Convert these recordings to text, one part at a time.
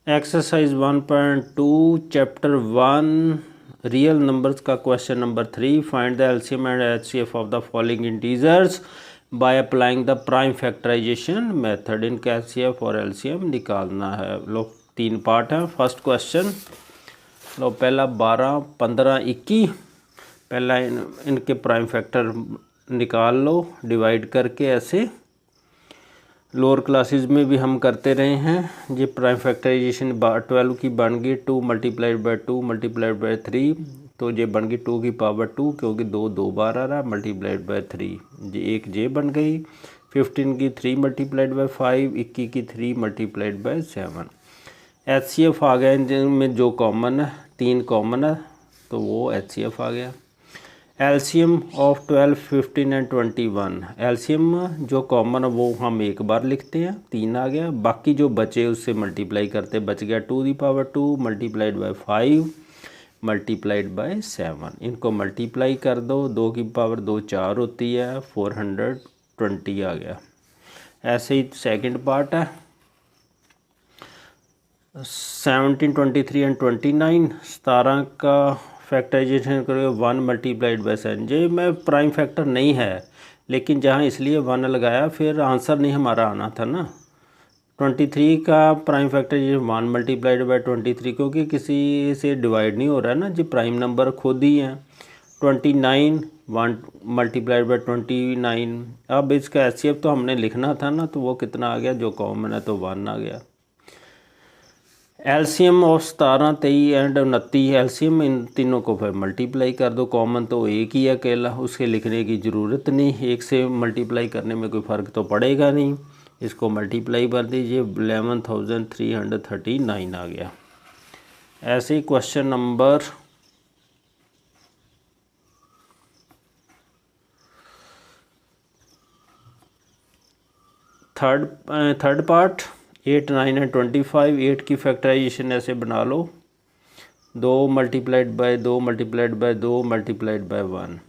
Exercise 1.2 chapter 1 real numbers का question number 3। Find the LCM and HCF of the following integers by applying the prime factorisation method. इनका HCF और LCM निकालना है। लो 3 part हैं। First question लो पहला 12, 15, 21। पहला इनके प्राइम फैक्टर निकाल लो डिवाइड करके। ऐसे लोअर क्लासेस में भी हम करते रहे हैं। ये प्राइम फैक्टराइजेशन 12 की बन गई 2 मल्टीप्लाइड बाई 2 मल्टीप्लाइड बाई 3, तो ये बन गई 2 की पावर 2 क्योंकि 2 बार आ रहा मल्टीप्लाइड बाई 3। ये एक जे बन गई। 15 की 3 मल्टीप्लाइड बाई 5, 21 की 3 मल्टीप्लाइड बाई 7। एचसीएफ आ गया इनमें जो कॉमन है, 3 कॉमन है तो वो एचसीएफ आ गया। LCM of 12, 15 and 21। एलसीएम जो कॉमन है वो हम एक बार लिखते हैं, 3 आ गया। बाकी जो बचे उससे मल्टीप्लाई करते, बच गया 2 की power 2 multiplied by 5 multiplied by 7। इनको मल्टीप्लाई कर दो, 2 की पावर 2 4 होती है, 420 आ गया। ऐसे ही सेकंड पार्ट है 17, 23 एंड 29। 17 का फैक्टराइजेशन करोगे 1 मल्टीप्लाइड बाई 7। जे में प्राइम फैक्टर नहीं है लेकिन जहाँ इसलिए 1 लगाया, फिर आंसर नहीं हमारा आना था ना। 23 का प्राइम फैक्टराइजेशन 1 मल्टीप्लाइड बाई 23 क्योंकि किसी से डिवाइड नहीं हो रहा है ना, जी प्राइम नंबर खुद ही हैं। 29 1 मल्टीप्लाइड बाई 29। अब इसका एचसीएफ तो हमने लिखना था ना, तो वो कितना आ गया, जो कॉमन है तो 1 आ गया। LCM of 17, 23 and 29। एलसीएम इन तीनों को फिर मल्टीप्लाई कर दो, कॉमन तो एक ही है अकेला, उसके लिखने की ज़रूरत नहीं। एक से मल्टीप्लाई करने में कोई फ़र्क तो पड़ेगा नहीं, इसको मल्टीप्लाई कर दीजिए। 11,339 आ गया। ऐसे ही question number third part 8, 9 and 25। 8 की फैक्टराइजेशन ऐसे बना लो, 2 multiplied by 2 multiplied by 2 multiplied by 1।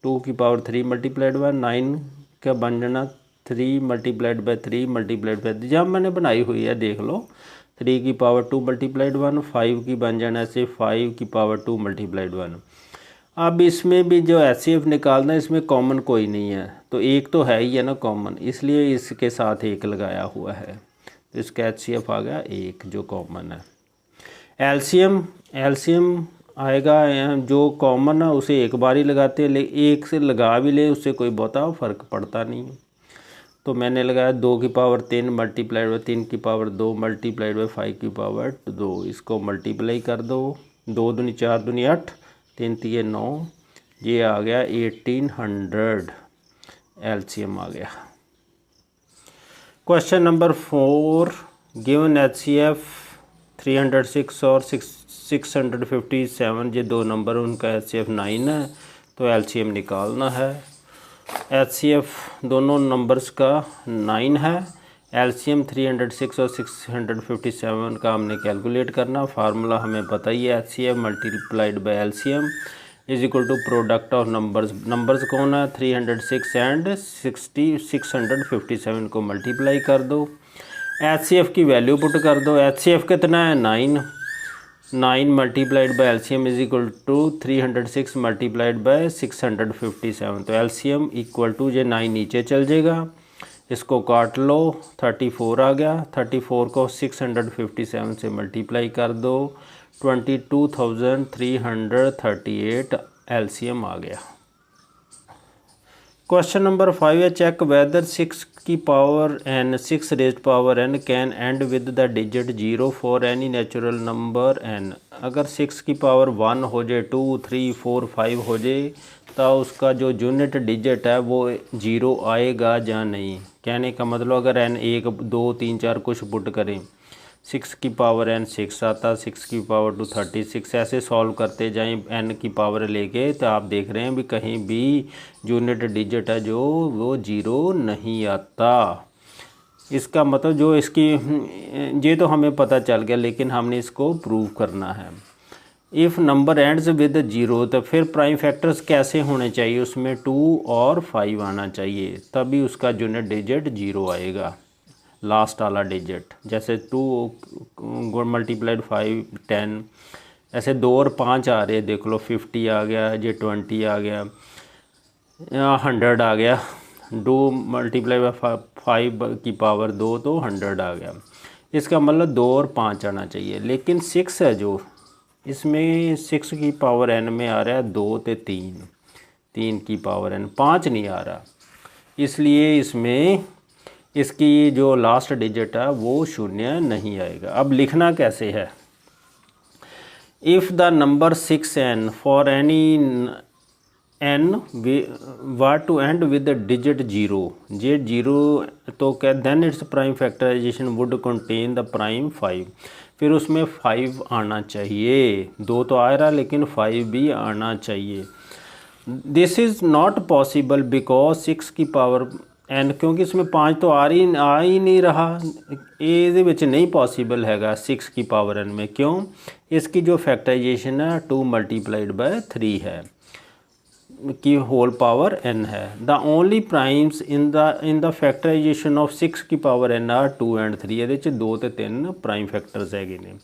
2 की पावर 3 मल्टीप्लाइड बाई 9 का बन जाना 3 मल्टीप्लाइड बाई 3 मल्टीप्लाइड बाई, जहाँ मैंने बनाई हुई है देख लो। 3 की पावर 2 मल्टीप्लाइड 1। 5 की बन जाना ऐसे 5 की पावर 2 मल्टीप्लाइड 1। अब इसमें भी जो एचसीएफ निकालना है, इसमें कॉमन कोई नहीं है, तो एक तो है ही है ना कॉमन, इसलिए इसके साथ 1 लगाया हुआ है, तो इसका एचसीएफ आ गया 1 जो कॉमन है। एलसीएम आएगा जो कॉमन है उसे एक बार ही लगाते हैं, लेकिन एक से लगा भी ले उससे कोई बहुता फ़र्क पड़ता नहीं। तो मैंने लगाया 2 की पावर 3 मल्टीप्लाइड बाई 3 की पावर 2 मल्टीप्लाइड बाई 5 की पावर 2। इसको मल्टीप्लाई कर दो, 2 दूनी 4 दूनी 8, 3 3 9, ये आ गया 1800। एलसीएम आ गया। क्वेश्चन नंबर 4 गिवन एचसीएफ 306 और 657, ये 2 नंबर, उनका एचसीएफ 9 है, तो एलसीएम निकालना है। एचसीएफ दोनों नंबर्स का 9 है। एलसीएम 306 और 657 का हमने कैलकुलेट करना। फार्मूला हमें पता ही है, HCF multiplied by LCM is equal to product of numbers कौन है, 306 एंड 657 को मल्टीप्लाई कर दो। एचसीएफ की वैल्यू पुट कर दो। एचसीएफ कितना है 9 multiplied by LCM is equal to 306 multiplied by 657। तो एलसीएम इक्वल टू ये 9 नीचे चल जाएगा, इसको काट लो, 34 आ गया। 34 को 657 से मल्टीप्लाई कर दो, 22,338 एलसीएम आ गया। क्वेश्चन नंबर 5 है चेक वेदर 6 की power n 6 raised power n can and with the digit 0 for any natural number n। अगर 6 की पावर 1 हो जाए, 2 3 4 5 हो जाए, तो उसका जो यूनिट डिजिट है वो 0 आएगा या नहीं। कहने का मतलब अगर n 1 2 3 4 कुछ पुट करें, 6 की पावर n 6 आता, 6 की पावर 2 36, ऐसे सॉल्व करते जाएं n की पावर लेके, तो आप देख रहे हैं भी कहीं भी यूनिट डिजिट है जो वो 0 नहीं आता। इसका मतलब जो इसकी ये तो हमें पता चल गया, लेकिन हमने इसको प्रूव करना है। इफ़ नंबर एंड्स विद 0, तो फिर प्राइम फैक्टर्स कैसे होने चाहिए, उसमें 2 और 5 आना चाहिए, तभी उसका यूनिट डिजिट 0 आएगा। लास्ट वाला डिजिट। जैसे 2 मल्टीप्लाइड 5 10, ऐसे 2 और 5 आ रहे हैं, देख लो 50 आ गया, ये 20 आ गया, 100 आ गया। 2 मल्टीप्लाई बाई 5 की पावर 2 तो 100 आ गया। इसका मतलब 2 और 5 आना चाहिए, लेकिन 6 है जो, इसमें 6 की पावर n में आ रहा है 2 तो 3 की पावर n, 5 नहीं आ रहा, इसलिए इसमें इसकी जो लास्ट डिजिट है वो शून्य नहीं आएगा। अब लिखना कैसे है, if the number 6n for any n were to end with digit 0, जे 0 तो क्या, then its prime factorisation would contain the prime 5, फिर उसमें 5 आना चाहिए। 2 तो आ रहा लेकिन 5 भी आना चाहिए। This is not possible because 6 की पावर n, क्योंकि इसमें 5 तो आ ही नहीं रहा, ये नहीं पॉसिबल हैगा 6 की पावर n में। क्यों, इसकी जो फैक्टराइजेशन है 2 मल्टीप्लाइड बाय 3 है की होल पावर n है। The only primes in the factorisation of 6 की पावर n आर 2 एंड 3, ये 2 तो 3 प्राइम फैक्टर्स है ने।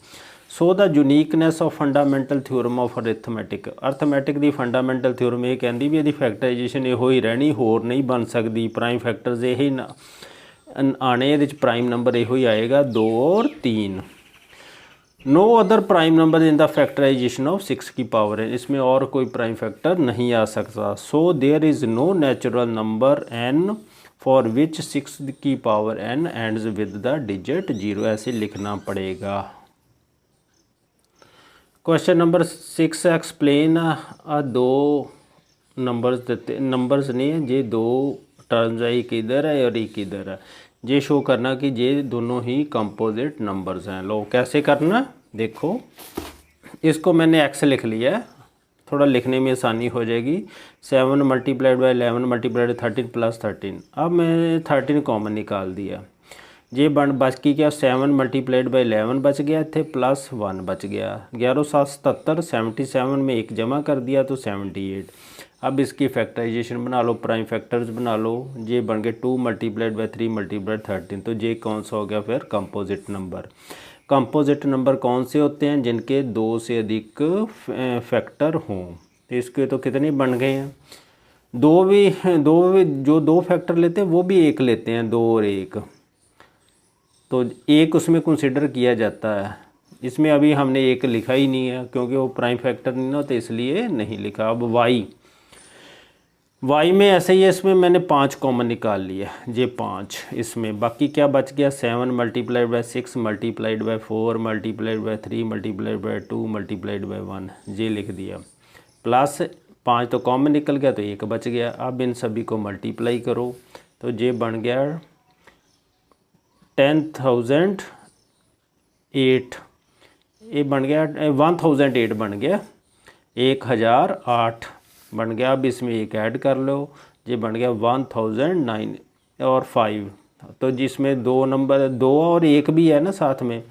So the uniqueness of fundamental theorem of arithmetic की फंडामेंटल थ्योरम ये कहती भी यदि फैक्टराइजेशन यो ही रहनी, होर नहीं बन सकती, प्राइम फैक्टर्स यही आने, ये प्राइम नंबर यो ही आएगा 2 और 3। No other prime number in the factorisation of 6 की पावर n, इसमें और कोई प्राइम फैक्टर नहीं आ सकता। So there is no natural number n for which 6 की power n ends with the digit 0, ऐसे लिखना पड़ेगा। क्वेश्चन नंबर 6, एक्सप्लेन 2 नंबर्स देते, नंबर्स नहीं है ये 2 टर्म्स है, एक इधर है और एक इधर है, ये शो करना कि ये दोनों ही कंपोजिट नंबर्स हैं। लो कैसे करना, देखो इसको मैंने x लिख लिया है, थोड़ा लिखने में आसानी हो जाएगी। 7 मल्टीप्लाइड बाई 11 मल्टीप्लाइड 13 प्लस 13, अब मैंने 13 कॉमन निकाल दिया, ये बच की क्या, 7 मल्टीप्लाइड बाई 11 बच गया, इतने प्लस 1 बच गया, 11 7 77, 77 में 1 जमा कर दिया तो 78। अब इसकी फैक्टराइजेशन बना लो, प्राइम फैक्टर्स बना लो, ये बन गए 2 मल्टीप्लाइड बाई 3 मल्टीप्लाइड 13, तो ये कौन सा हो गया फिर, कंपोजिट नंबर। कंपोजिट नंबर कौन से होते हैं, जिनके 2 से अधिक फैक्टर हों। तो इसके तो कितने बन गए हैं, दो भी जो 2 फैक्टर लेते हैं वो भी 1 लेते हैं, 2 और 1, तो 1 उसमें कंसिडर किया जाता है। इसमें अभी हमने 1 लिखा ही नहीं है क्योंकि वो प्राइम फैक्टर नहीं होता, इसलिए नहीं लिखा। अब y में ऐसे ही है, इसमें मैंने 5 कॉमन निकाल लिया, ये 5 इसमें, बाकी क्या बच गया, 7 multiplied by 6 multiplied by 4 multiplied by 3 multiplied by 2 multiplied by 1, ये लिख दिया, प्लस 5 तो कॉमन निकल गया तो 1 बच गया। अब इन सभी को मल्टीप्लाई करो तो ये बन गया 10,008, ये बन गया 1008 बन गया, 1008 बन गया। अब इसमें एक ऐड कर लो, ये बन गया 1009 और 5, तो जिसमें 2 नंबर 2 और 1 भी है ना साथ में,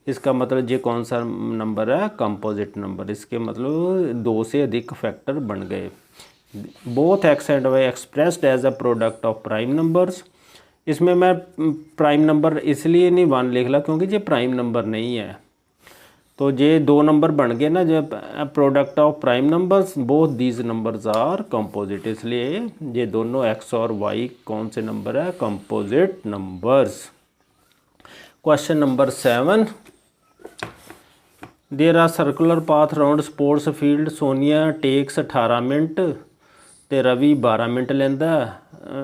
इसका मतलब ये कौन सा नंबर है, कंपोजिट नंबर। इसके मतलब 2 से अधिक फैक्टर बन गए। Both x and y expressed as a product of prime numbers, इसमें मैं प्राइम नंबर इसलिए नहीं 1 लिख ला क्योंकि ये प्राइम नंबर नहीं है, तो ये 2 नंबर बन गए ना, जब product of prime numbers, both these numbers are composite, इसलिए ये दोनों x और y कौन से नंबर है, composite numbers. Question number 7, there are circular path round sports field, Sonia takes 18 minute ਤੇ रवि 12 मिनट ਲੈਂਦਾ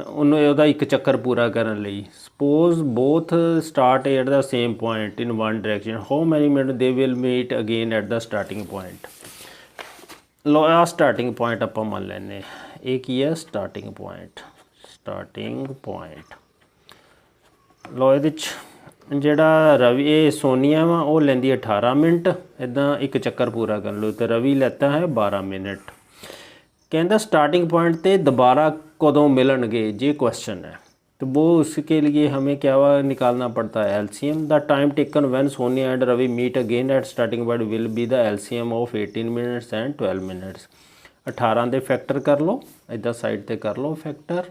ਉਹਨੂੰ ਉਹਦਾ ਇੱਕ ਚੱਕਰ ਪੂਰਾ ਕਰਨ ਲਈ। Suppose both start at the same point in one direction, how many minute they will meet again at the starting point. ਲੋ ਆ ਸਟਾਰਟਿੰਗ ਪੁਆਇੰਟ ਆਪਾਂ ਮੰਨ ਲੈਂਦੇ, ਇਹ ਕੀ ਹੈ ਸਟਾਰਟਿੰਗ ਪੁਆਇੰਟ। ਲੋ ਇਹਦੇ 'ਚ ਜਿਹੜਾ ਰਵੀ ਇਹ ਸੋਨੀਆ ਵਾ ਉਹ ਲੈਂਦੀ 18 ਮਿੰਟ ਇੱਦਾਂ ਇੱਕ ਚੱਕਰ ਪੂਰਾ ਕਰਨ ਲਓ, ਅਤੇ ਰਵੀ ਲੈਤਾ है 12 मिनट। कहता स्टार्टिंग पॉइंट पे दोबारा कदों मिलणगे, ये क्वेश्चन है, तो वो उसके लिए हमें क्या निकालना पड़ता है, LCM. The time taken when Sonia and Ravi meet again at starting point will be the LCM of 18 minutes and 12 minutes. 18 ਦੇ फैक्टर कर लो, इदा साइड ते कर लो फैक्टर,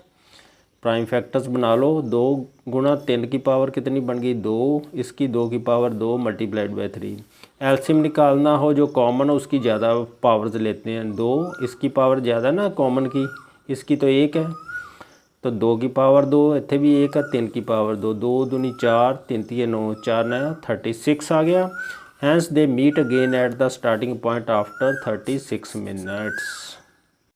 प्राइम फैक्टर्स बना लो। 2 गुणा 3 की पावर कितनी बन गई 2, इसकी 2 की पावर 2 मल्टीप्लाइड बाय 3। एलसीएम निकालना हो जो कॉमन हो उसकी ज़्यादा पावर्स लेते हैं। 2 इसकी पावर ज़्यादा ना कॉमन की, इसकी तो 1 है तो 2 की पावर 2, इतने भी 1 है, 3 की पावर 2, 2 दूनी 4, 3 3 9, 4 9 36 आ गया। Hence they meet again at the starting point after 36 minutes.